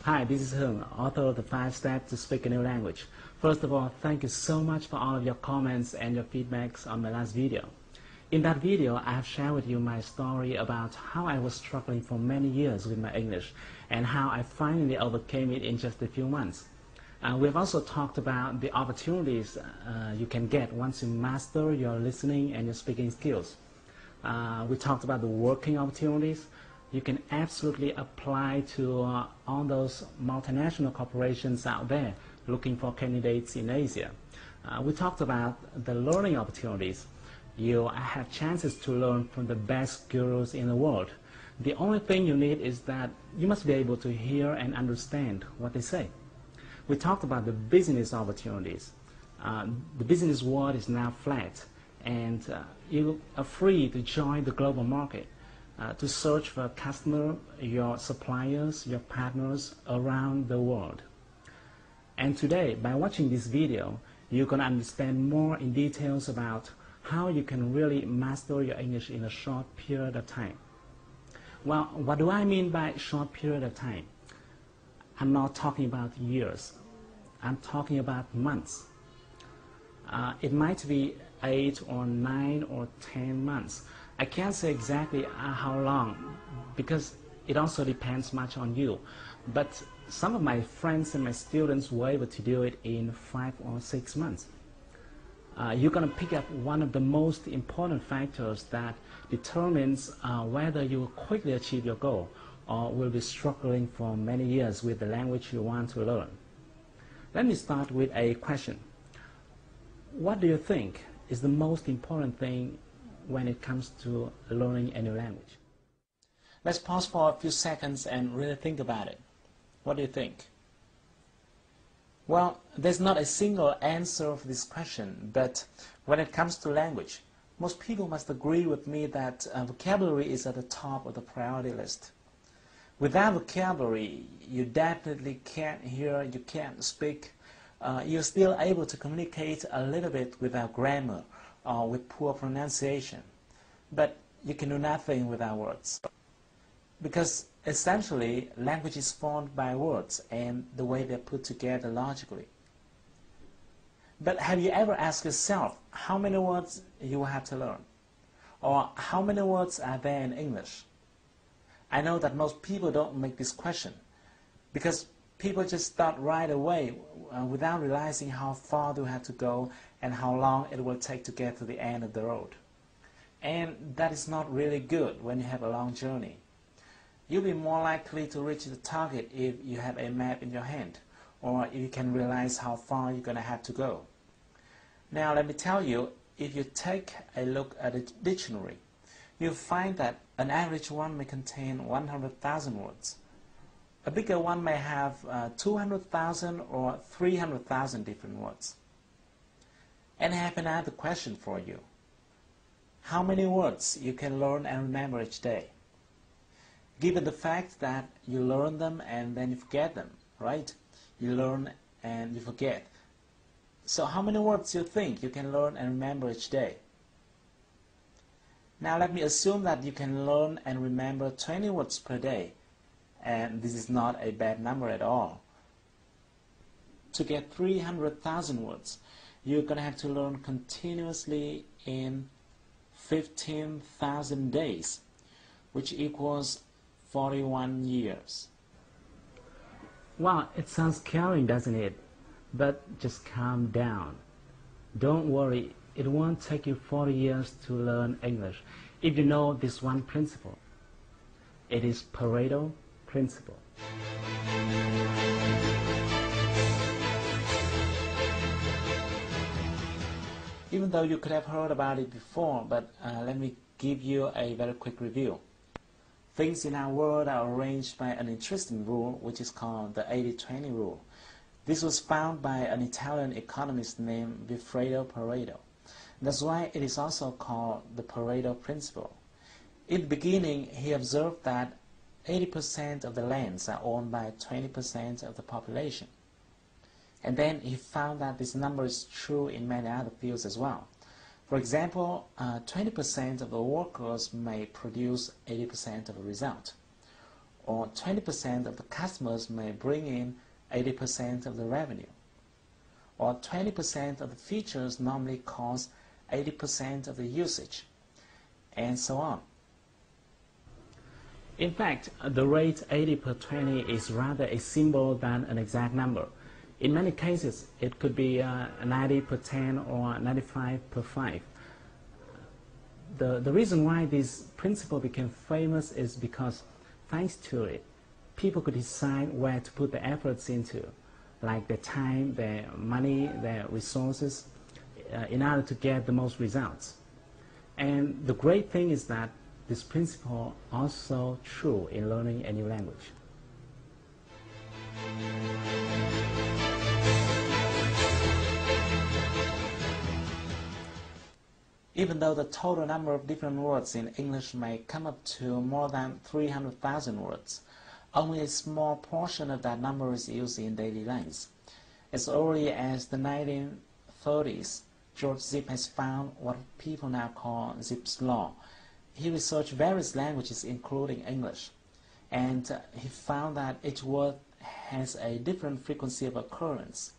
Hi, this is Hung, author of the 5 Steps to Speak a New Language. First of all, thank you so much for all of your comments and your feedbacks on my last video. In that video, I have shared with you my story about how I was struggling for many years with my English and how I finally overcame it in just a few months. We have also talked about the opportunities you can get once you master your listening and your speaking skills. We talked about the working opportunities you can absolutely apply to all those multinational corporations out there looking for candidates in Asia. We talked about the learning opportunities. You have chances to learn from the best gurus in the world. The only thing you need is that you must be able to hear and understand what they say. We talked about the business opportunities. The business world is now flat, and you are free to join the global market, to search for a customer, your suppliers, your partners around the world. And today, by watching this video, you can understand more in details about how you can really master your English in a short period of time. Well, what do I mean by short period of time? I'm not talking about years. I'm talking about months. It might be 8 or 9 or 10 months. I can't say exactly how long because it also depends much on you. But some of my friends and my students were able to do it in 5 or 6 months. You're going to pick up one of the most important factors that determines whether you will quickly achieve your goal or will be struggling for many years with the language you want to learn. Let me start with a question. What do you think is the most important thing when it comes to learning a new language? Let's pause for a few seconds and really think about it. What do you think? Well, there's not a single answer for this question, but when it comes to language, most people must agree with me that vocabulary is at the top of the priority list. Without vocabulary, you definitely can't hear, you can't speak. You're still able to communicate a little bit without grammar or with poor pronunciation, but you can do nothing without words. Because essentially, language is formed by words and the way they're put together logically. But have you ever asked yourself how many words you will have to learn? Or how many words are there in English? I know that most people don't make this question because people just start right away without realizing how far they have to go and how long it will take to get to the end of the road. And that is not really good when you have a long journey. You'll be more likely to reach the target if you have a map in your hand, or if you can realize how far you're going to have to go. Now let me tell you, if you take a look at a dictionary, you'll find that an average one may contain 100,000 words. A bigger one may have 200,000 or 300,000 different words. And I have another question for you. How many words you can learn and remember each day? Given the fact that you learn them and then you forget them, right? You learn and you forget. So how many words do you think you can learn and remember each day? Now let me assume that you can learn and remember 20 words per day. And this is not a bad number at all. To get 300,000 words, you're going to have to learn continuously in 15,000 days, which equals 41 years. Wow, it sounds scary, doesn't it? But just calm down. Don't worry, it won't take you 40 years to learn English if you know this one principle. It is Pareto principle. Even though you could have heard about it before, but let me give you a very quick review. Things in our world are arranged by an interesting rule, which is called the 80-20 rule. This was found by an Italian economist named Vilfredo Pareto. That's why it is also called the Pareto principle. In the beginning, he observed that 80% of the lands are owned by 20% of the population. And then he found that this number is true in many other fields as well. For example, 20% of the workers may produce 80% of the result. or 20% of the customers may bring in 80% of the revenue, or 20% of the features normally cause 80% of the usage, and so on. In fact, the rate 80 per 20 is rather a symbol than an exact number. In many cases, it could be 90 per 10 or 95 per 5. The reason why this principle became famous is because, thanks to it, people could decide where to put their efforts into, like their time, their money, their resources, in order to get the most results. And the great thing is that this principle is also true in learning a new language. Even though the total number of different words in English may come up to more than 300,000 words, only a small portion of that number is used in daily lives. As early as the 1930s, George Zip has found what people now call Zipf's law. He researched various languages, including English, and he found that each word has a different frequency of occurrence.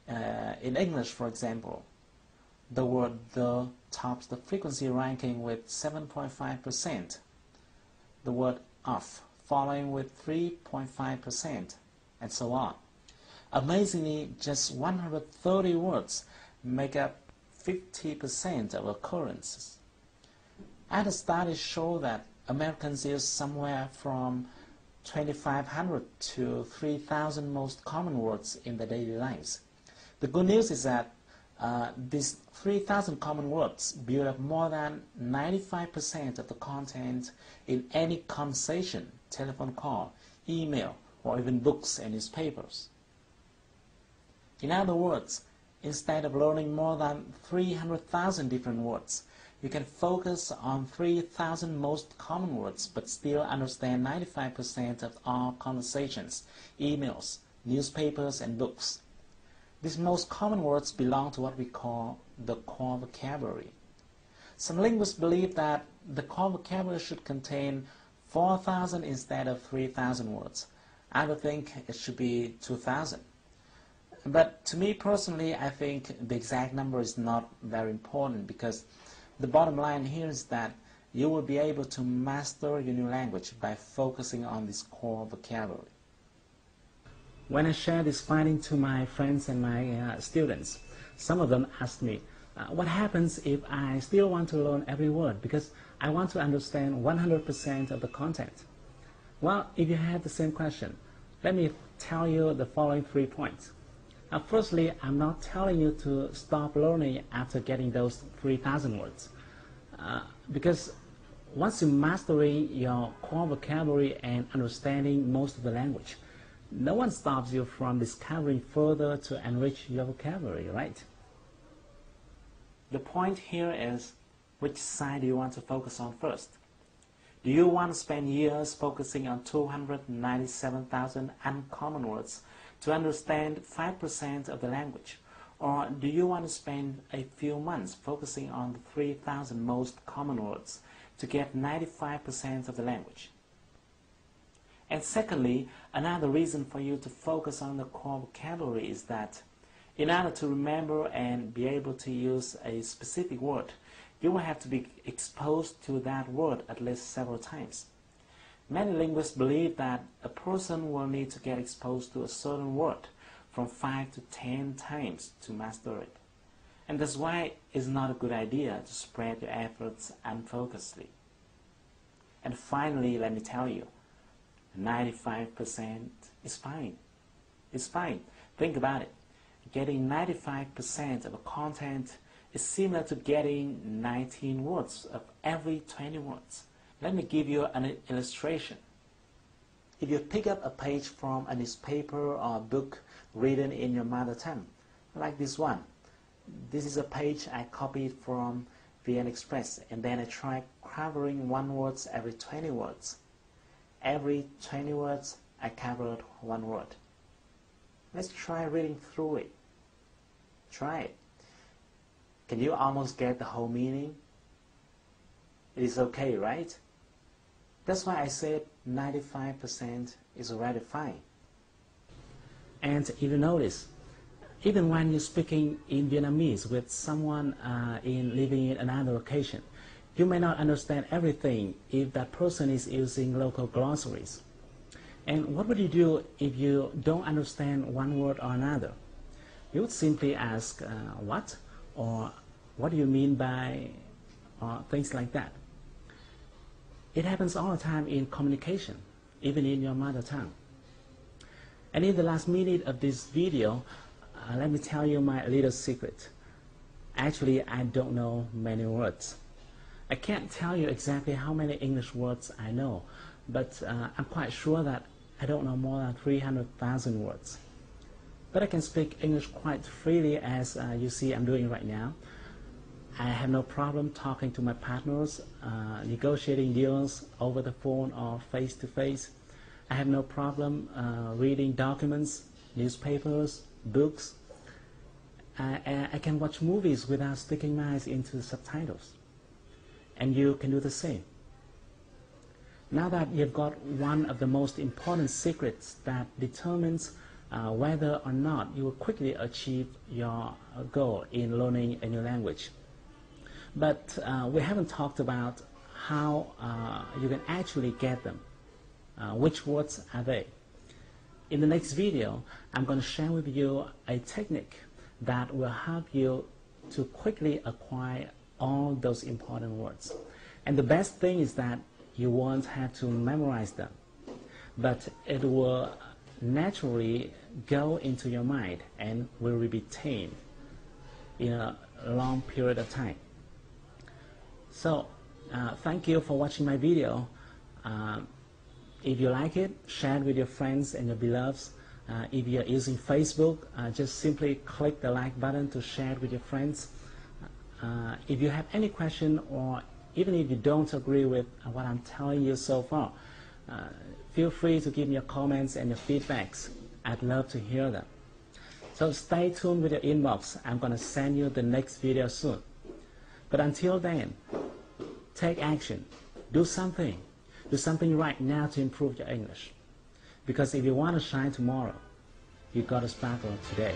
In English, for example, the word "the" tops the frequency ranking with 7.5%, the word "of" following with 3.5%, and so on. Amazingly, just 130 words make up 50% of occurrences. Other studies show that Americans use somewhere from 2,500 to 3,000 most common words in their daily lives. The good news is that these 3,000 common words build up more than 95% of the content in any conversation, telephone call, email, or even books and newspapers. In other words, instead of learning more than 300,000 different words, you can focus on 3,000 most common words but still understand 95% of all conversations, emails, newspapers, and books. These most common words belong to what we call the core vocabulary. Some linguists believe that the core vocabulary should contain 4,000 instead of 3,000 words. Others think it should be 2,000. But to me personally, I think the exact number is not very important, because the bottom line here is that you will be able to master your new language by focusing on this core vocabulary. When I share this finding to my friends and my students, some of them ask me, what happens if I still want to learn every word because I want to understand 100% of the content? Well, if you have the same question, let me tell you the following 3 points. Firstly, I'm not telling you to stop learning after getting those 3,000 words. Because once you're mastering your core vocabulary and understanding most of the language, no one stops you from discovering further to enrich your vocabulary, right? The point here is, which side do you want to focus on first? Do you want to spend years focusing on 297,000 uncommon words to understand 5% of the language? Or do you want to spend a few months focusing on the 3,000 most common words to get 95% of the language? And secondly, another reason for you to focus on the core vocabulary is that in order to remember and be able to use a specific word, you will have to be exposed to that word at least several times. Many linguists believe that a person will need to get exposed to a certain word from 5 to 10 times to master it. And that's why it's not a good idea to spread your efforts unfocusedly. And finally, let me tell you, 95% is fine. It's fine. Think about it. Getting 95% of a content is similar to getting 19 words of every 20 words. Let me give you an illustration. If you pick up a page from a newspaper or a book written in your mother tongue, like this one. This is a page I copied from VN Express, and then I tried covering one word every 20 words. Every 20 words, I covered one word. Let's try reading through it. Try it. Can you almost get the whole meaning? It is okay, right? That's why I said 95% is already fine. And if you notice, even when you're speaking in Vietnamese with someone living in another location, you may not understand everything if that person is using local glossaries. And what would you do if you don't understand one word or another? You would simply ask, what? Or what do you mean by, or things like that. It happens all the time in communication, even in your mother tongue. And in the last minute of this video, let me tell you my little secret. Actually, I don't know many words. I can't tell you exactly how many English words I know, but I'm quite sure that I don't know more than 300,000 words. But I can speak English quite freely, as you see I'm doing right now. I have no problem talking to my partners, negotiating deals over the phone or face-to-face. I have no problem reading documents, newspapers, books. I can watch movies without sticking my eyes into the subtitles. And you can do the same. Now that you've got one of the most important secrets that determines whether or not you will quickly achieve your goal in learning a new language. But we haven't talked about how you can actually get them. Which words are they? In the next video, I'm going to share with you a technique that will help you to quickly acquire all those important words. And the best thing is that you won't have to memorize them, but it will naturally go into your mind and will be retained in a long period of time. So, thank you for watching my video. If you like it, share it with your friends and your beloveds. If you're using Facebook, just simply click the like button to share it with your friends. If you have any question, or even if you don't agree with what I'm telling you so far, feel free to give me your comments and your feedbacks. I'd love to hear them. So stay tuned with your inbox. I'm going to send you the next video soon. But until then, take action. Do something. Do something right now to improve your English. Because if you want to shine tomorrow, you got to sparkle today.